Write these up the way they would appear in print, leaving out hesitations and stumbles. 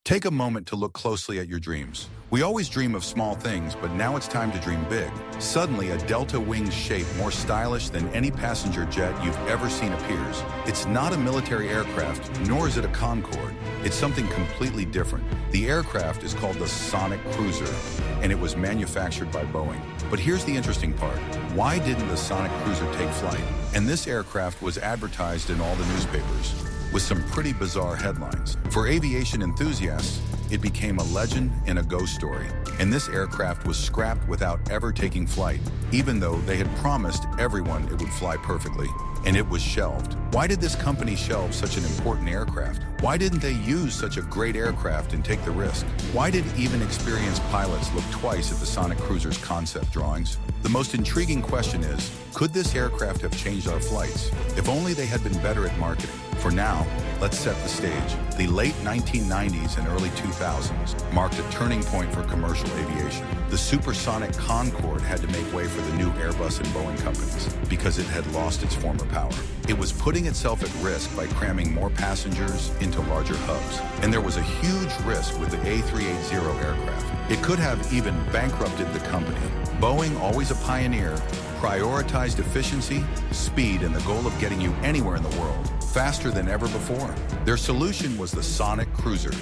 Take a moment to look closely at your dreams. We always dream of small things, but now it's time to dream big. Suddenly, a delta-winged shape more stylish than any passenger jet you've ever seen appears. It's not a military aircraft, nor is it a Concorde. It's something completely different. The aircraft is called the Sonic Cruiser, and it was manufactured by Boeing. But here's the interesting part. Why didn't the Sonic Cruiser take flight? And this aircraft was advertised in all the newspapers, with some pretty bizarre headlines. For aviation enthusiasts, it became a legend and a ghost story. And this aircraft was scrapped without ever taking flight, even though they had promised everyone it would fly perfectly. And it was shelved. Why did this company shelve such an important aircraft? Why didn't they use such a great aircraft and take the risk? Why did even experienced pilots look twice at the Sonic Cruiser's concept drawings? The most intriguing question is, could this aircraft have changed our flights? If only they had been better at marketing. For now, let's set the stage. The late 1990s and early 2000s marked a turning point for commercial aviation. The Supersonic Concorde had to make way for the new Airbus and Boeing companies because it had lost its former power. It was putting itself at risk by cramming more passengers into larger hubs. And there was a huge risk with the A380 aircraft. It could have even bankrupted the company. Boeing, always a pioneer, prioritized efficiency, speed, and the goal of getting you anywhere in the world, faster than ever before. Their solution was the Sonic Cruiser.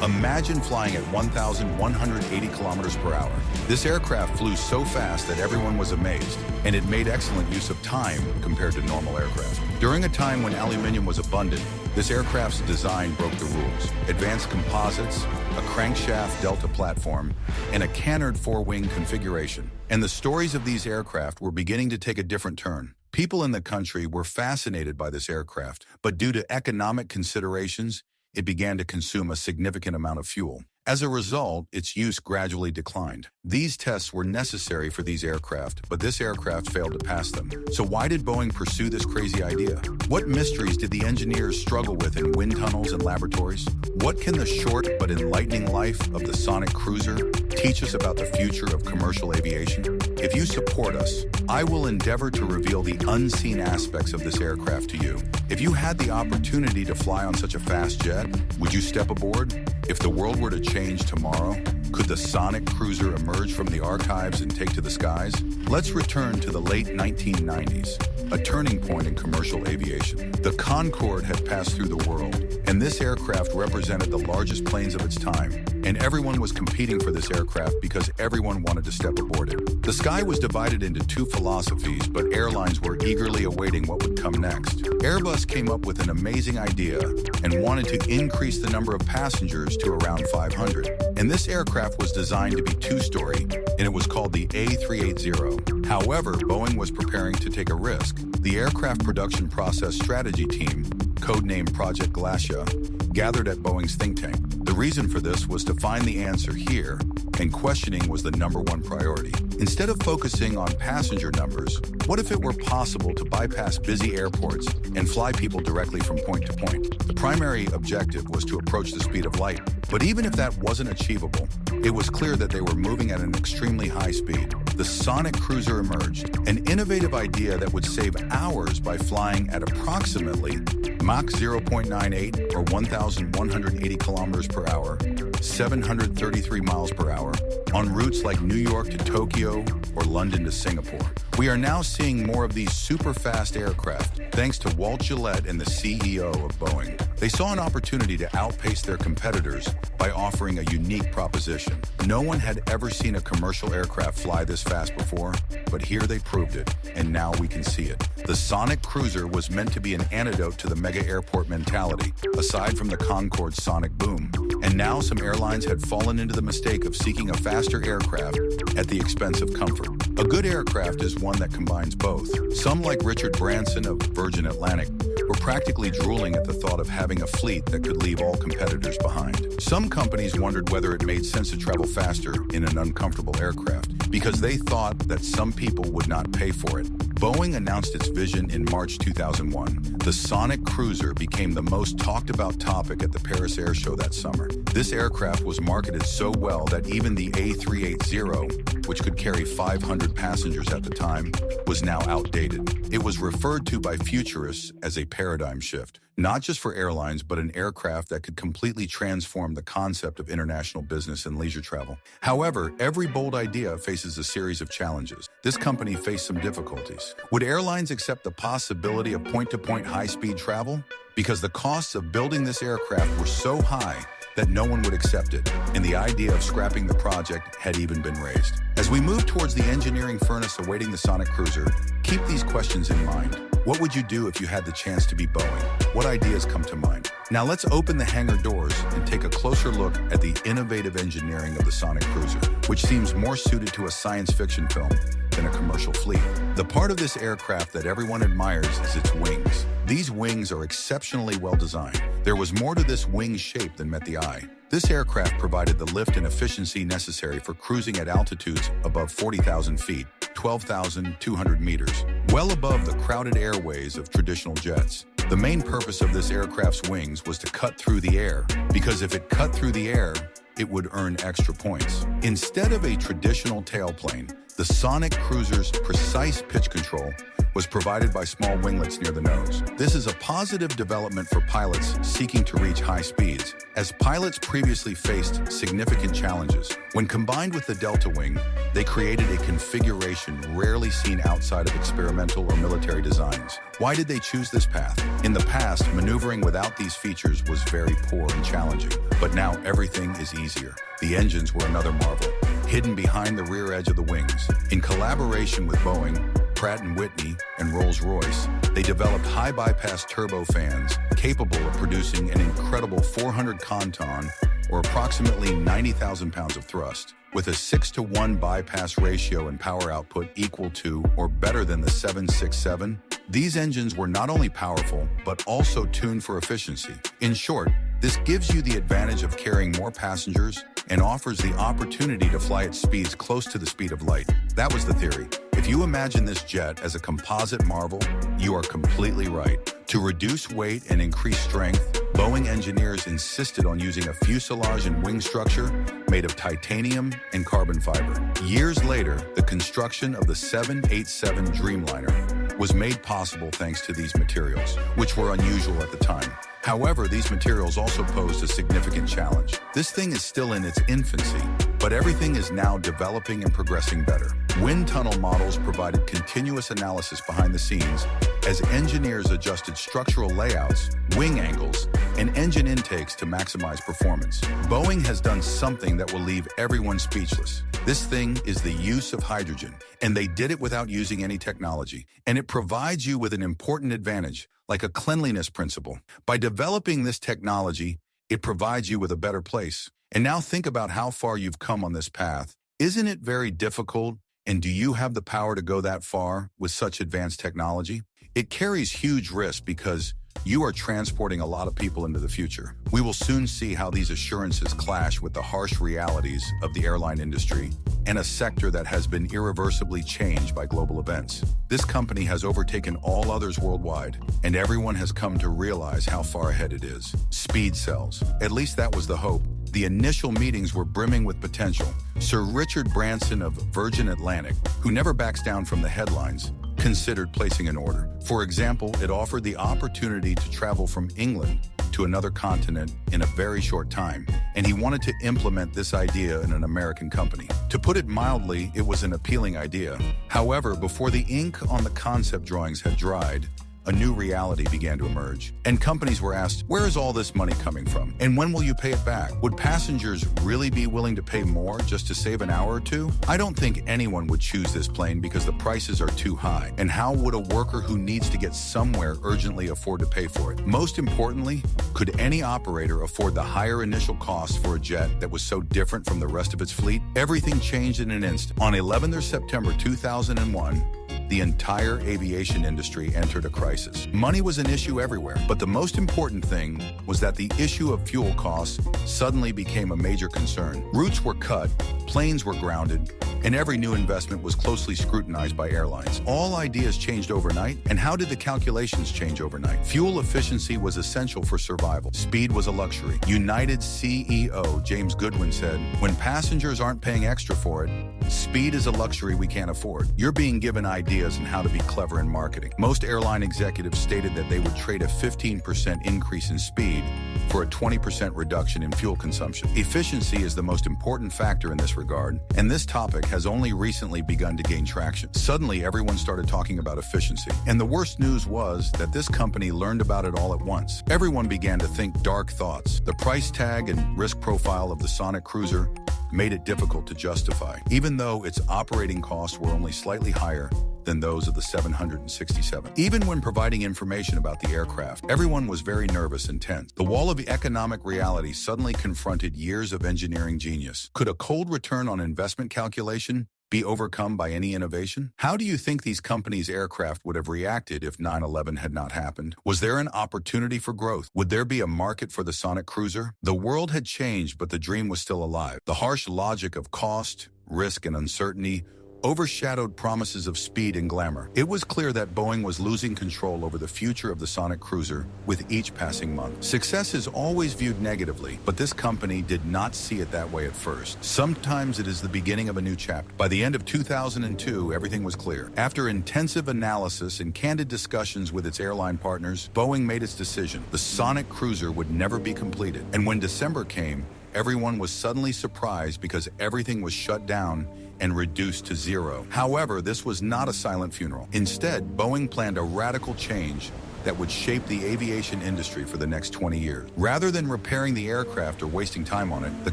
Imagine flying at 1,180 kilometers per hour. This aircraft flew so fast that everyone was amazed, and it made excellent use of time compared to normal aircraft. During a time when aluminum was abundant, this aircraft's design broke the rules. Advanced composites, a crankshaft delta platform, and a canard four-wing configuration. And the stories of these aircraft were beginning to take a different turn. People in the country were fascinated by this aircraft, but due to economic considerations, it began to consume a significant amount of fuel. As a result, its use gradually declined. These tests were necessary for these aircraft, but this aircraft failed to pass them. So why did Boeing pursue this crazy idea? What mysteries did the engineers struggle with in wind tunnels and laboratories? What can the short but enlightening life of the Sonic Cruiser teach us about the future of commercial aviation? If you support us, I will endeavor to reveal the unseen aspects of this aircraft to you. If you had the opportunity to fly on such a fast jet, would you step aboard? If the world were to change tomorrow, could the Sonic Cruiser emerge from the archives and take to the skies? Let's return to the late 1990s, a turning point in commercial aviation. The Concorde had passed through the world, and this aircraft represented the largest planes of its time. And everyone was competing for this aircraft because everyone wanted to step aboard it. The sky was divided into two philosophies, but airlines were eagerly awaiting what would come next. Airbus came up with an amazing idea and wanted to increase the number of passengers to around 500. And this aircraft was designed to be two-story, and it was called the A380. However, Boeing was preparing to take a risk. The aircraft production process strategy team, codenamed Project Glacia, gathered at Boeing's think tank. The reason for this was to find the answer here, and questioning was the #1 priority. Instead of focusing on passenger numbers, what if it were possible to bypass busy airports and fly people directly from point to point? The primary objective was to approach the speed of light. But even if that wasn't achievable, it was clear that they were moving at an extremely high speed. The Sonic Cruiser emerged, an innovative idea that would save hours by flying at approximately Mach 0.98 or 1,180 kilometers per hour, 733 miles per hour, on routes like New York to Tokyo or London to Singapore. We are now seeing more of these super-fast aircraft, thanks to Walt Gillette and the CEO of Boeing. They saw an opportunity to outpace their competitors by offering a unique proposition. No one had ever seen a commercial aircraft fly this fast before, but here they proved it, and now we can see it. The Sonic Cruiser was meant to be an antidote to the mega airport mentality, aside from the Concorde's sonic boom. And now some airlines had fallen into the mistake of seeking a faster aircraft at the expense of comfort. A good aircraft is one that combines both. Some, like Richard Branson of Virgin Atlantic, were practically drooling at the thought of having a fleet that could leave all competitors behind. Some companies wondered whether it made sense to travel faster in an uncomfortable aircraft because they thought that some people would not pay for it. Boeing announced its vision in March 2001. The Sonic Cruiser became the most talked about topic at the Paris Air Show that summer. This aircraft was marketed so well that even the A380, which could carry 500 passengers at the time, was now outdated. It was referred to by futurists as a paradigm shift, not just for airlines, but an aircraft that could completely transform the concept of international business and leisure travel. However, every bold idea faces a series of challenges. This company faced some difficulties. Would airlines accept the possibility of point-to-point high-speed travel? Because the costs of building this aircraft were so high that no one would accept it, and the idea of scrapping the project had even been raised. As we move towards the engineering furnace awaiting the Sonic Cruiser, keep these questions in mind. What would you do if you had the chance to be Boeing? What ideas come to mind? Now let's open the hangar doors and take a closer look at the innovative engineering of the Sonic Cruiser, which seems more suited to a science fiction film than a commercial fleet. The part of this aircraft that everyone admires is its wings. These wings are exceptionally well designed. There was more to this wing shape than met the eye. This aircraft provided the lift and efficiency necessary for cruising at altitudes above 40,000 feet, 12,200 meters, well above the crowded airways of traditional jets. The main purpose of this aircraft's wings was to cut through the air, because if it cut through the air, it would earn extra points. Instead of a traditional tailplane, the Sonic Cruiser's precise pitch control was provided by small winglets near the nose. This is a positive development for pilots seeking to reach high speeds, as pilots previously faced significant challenges. When combined with the Delta Wing, they created a configuration rarely seen outside of experimental or military designs. Why did they choose this path? In the past, maneuvering without these features was very poor and challenging, but now everything is easier. The engines were another marvel, hidden behind the rear edge of the wings. In collaboration with Boeing, Pratt & Whitney, and Rolls-Royce, they developed high-bypass turbofans capable of producing an incredible 400 conton, or approximately 90,000 pounds of thrust, with a 6-to-1 bypass ratio and power output equal to or better than the 767. These engines were not only powerful, but also tuned for efficiency. In short, this gives you the advantage of carrying more passengers and offers the opportunity to fly at speeds close to the speed of light. That was the theory. If you imagine this jet as a composite marvel, you are completely right. To reduce weight and increase strength, Boeing engineers insisted on using a fuselage and wing structure made of titanium and carbon fiber. Years later, the construction of the 787 Dreamliner was made possible thanks to these materials, which were unusual at the time. However, these materials also posed a significant challenge. This thing is still in its infancy, but everything is now developing and progressing better. Wind tunnel models provided continuous analysis behind the scenes as engineers adjusted structural layouts, wing angles, and engine intakes to maximize performance. Boeing has done something that will leave everyone speechless. This thing is the use of hydrogen, and they did it without using any technology. And it provides you with an important advantage, like a cleanliness principle. By developing this technology, it provides you with a better place. And now think about how far you've come on this path. Isn't it very difficult? And do you have the power to go that far with such advanced technology? It carries huge risks because you are transporting a lot of people into the future. We will soon see how these assurances clash with the harsh realities of the airline industry and a sector that has been irreversibly changed by global events. This company has overtaken all others worldwide, and everyone has come to realize how far ahead it is. Speed cells. At least that was the hope. The initial meetings were brimming with potential. Sir Richard Branson of Virgin Atlantic, who never backs down from the headlines, considered placing an order. For example, it offered the opportunity to travel from England to another continent in a very short time, and he wanted to implement this idea in an American company. To put it mildly, it was an appealing idea. However, before the ink on the concept drawings had dried, a new reality began to emerge. And companies were asked, where is all this money coming from? And when will you pay it back? Would passengers really be willing to pay more just to save an hour or two? I don't think anyone would choose this plane because the prices are too high. And how would a worker who needs to get somewhere urgently afford to pay for it? Most importantly, could any operator afford the higher initial cost for a jet that was so different from the rest of its fleet? Everything changed in an instant. On 11th of September 2001, the entire aviation industry entered a crisis. Money was an issue everywhere, but the most important thing was that the issue of fuel costs suddenly became a major concern. Routes were cut, planes were grounded, and every new investment was closely scrutinized by airlines. All ideas changed overnight, and how did the calculations change overnight? Fuel efficiency was essential for survival. Speed was a luxury. United CEO James Goodwin said, "When passengers aren't paying extra for it, speed is a luxury we can't afford." You're being given ideas on how to be clever in marketing. Most airline executives stated that they would trade a 15% increase in speed for a 20% reduction in fuel consumption. Efficiency is the most important factor in this regard, and this topic has only recently begun to gain traction. Suddenly, everyone started talking about efficiency, and the worst news was that this company learned about it all at once. Everyone began to think dark thoughts. The price tag and risk profile of the Sonic Cruiser made it difficult to justify, even though its operating costs were only slightly higher than those of the 767. Even when providing information about the aircraft, everyone was very nervous and tense. The wall of economic reality suddenly confronted years of engineering genius. Could a cold return on investment calculation be overcome by any innovation? How do you think these companies' aircraft would have reacted if 9/11 had not happened? Was there an opportunity for growth? Would there be a market for the Sonic Cruiser? The world had changed, but the dream was still alive. The harsh logic of cost, risk, and uncertainty overshadowed promises of speed and glamour. It was clear that Boeing was losing control over the future of the Sonic Cruiser with each passing month. Success is always viewed negatively, but this company did not see it that way at first. Sometimes it is the beginning of a new chapter. By the end of 2002, everything was clear. After intensive analysis and candid discussions with its airline partners, Boeing made its decision. The Sonic Cruiser would never be completed. And when December came, everyone was suddenly surprised because everything was shut down and reduced to zero. However, this was not a silent funeral. Instead, Boeing planned a radical change that would shape the aviation industry for the next 20 years. Rather than repairing the aircraft or wasting time on it, the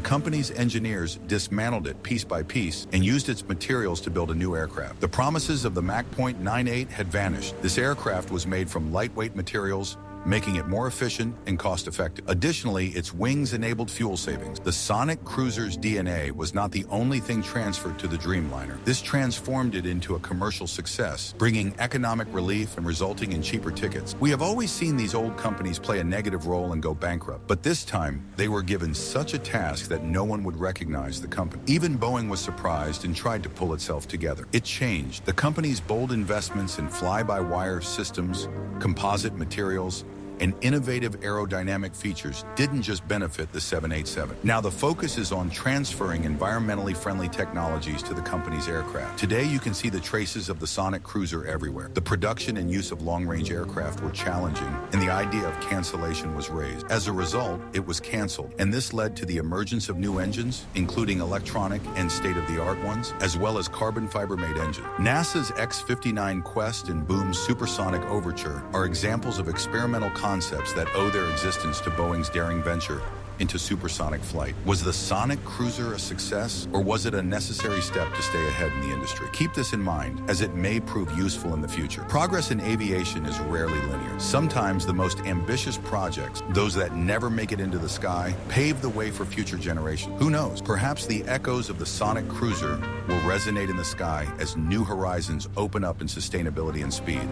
company's engineers dismantled it piece by piece and used its materials to build a new aircraft. The promises of the Mach 0.98 had vanished. This aircraft was made from lightweight materials, making it more efficient and cost-effective. Additionally, its wings enabled fuel savings. The Sonic Cruiser's DNA was not the only thing transferred to the Dreamliner. This transformed it into a commercial success, bringing economic relief and resulting in cheaper tickets. We have always seen these old companies play a negative role and go bankrupt, but this time, they were given such a task that no one would recognize the company. Even Boeing was surprised and tried to pull itself together. It changed. The company's bold investments in fly-by-wire systems, composite materials, and innovative aerodynamic features didn't just benefit the 787. Now the focus is on transferring environmentally friendly technologies to the company's aircraft. Today you can see the traces of the Sonic Cruiser everywhere. The production and use of long-range aircraft were challenging, and the idea of cancellation was raised. As a result, it was canceled, and this led to the emergence of new engines, including electronic and state-of-the-art ones, as well as carbon fiber-made engines. NASA's X-59 Quest and Boom's Supersonic Overture are examples of experimental concepts that owe their existence to Boeing's daring venture into supersonic flight. Was the Sonic Cruiser a success, or was it a necessary step to stay ahead in the industry? Keep this in mind, as it may prove useful in the future. Progress in aviation is rarely linear. Sometimes the most ambitious projects, those that never make it into the sky, pave the way for future generations. Who knows? Perhaps the echoes of the Sonic Cruiser will resonate in the sky as new horizons open up in sustainability and speed.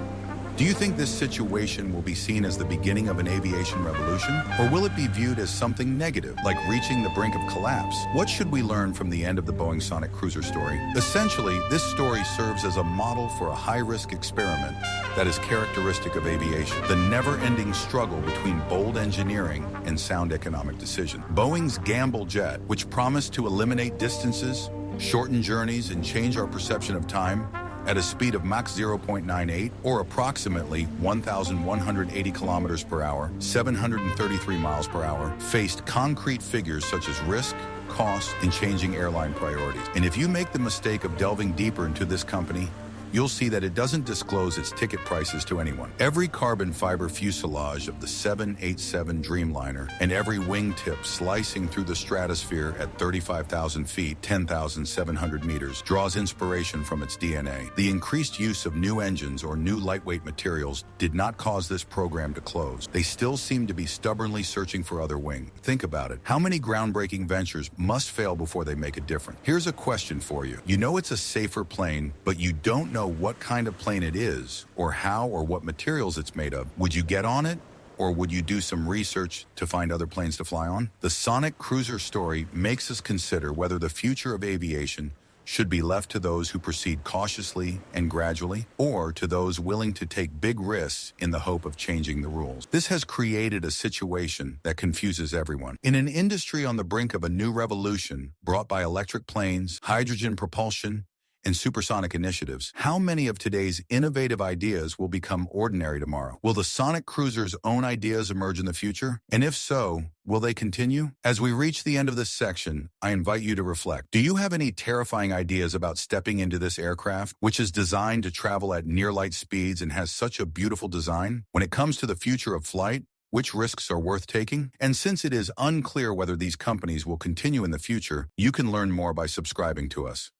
Do you think this situation will be seen as the beginning of an aviation revolution? Or will it be viewed as something negative, like reaching the brink of collapse? What should we learn from the end of the Boeing Sonic Cruiser story? Essentially, this story serves as a model for a high-risk experiment that is characteristic of aviation, the never-ending struggle between bold engineering and sound economic decision. Boeing's Gamble jet, which promised to eliminate distances, shorten journeys, and change our perception of time, at a speed of Mach 0.98, or approximately 1,180 kilometers per hour, 733 miles per hour, faced concrete figures such as risk, cost, and changing airline priorities. And if you make the mistake of delving deeper into this company, you'll see that it doesn't disclose its ticket prices to anyone. Every carbon fiber fuselage of the 787 Dreamliner and every wingtip slicing through the stratosphere at 35,000 feet, 10,700 meters, draws inspiration from its DNA. The increased use of new engines or new lightweight materials did not cause this program to close. They still seem to be stubbornly searching for other wing. Think about it. How many groundbreaking ventures must fail before they make a difference? Here's a question for you. You know it's a safer plane, but you don't know what kind of plane it is, or how or what materials it's made of. Would you get on it, or would you do some research to find other planes to fly on? The Sonic Cruiser story makes us consider whether the future of aviation should be left to those who proceed cautiously and gradually, or to those willing to take big risks in the hope of changing the rules. This has created a situation that confuses everyone. In an industry on the brink of a new revolution brought by electric planes, hydrogen propulsion, and supersonic initiatives, how many of today's innovative ideas will become ordinary tomorrow? Will the Sonic Cruiser's own ideas emerge in the future? And if so, will they continue? As we reach the end of this section, I invite you to reflect. Do you have any terrifying ideas about stepping into this aircraft, which is designed to travel at near-light speeds and has such a beautiful design? When it comes to the future of flight, which risks are worth taking? And since it is unclear whether these companies will continue in the future, you can learn more by subscribing to us.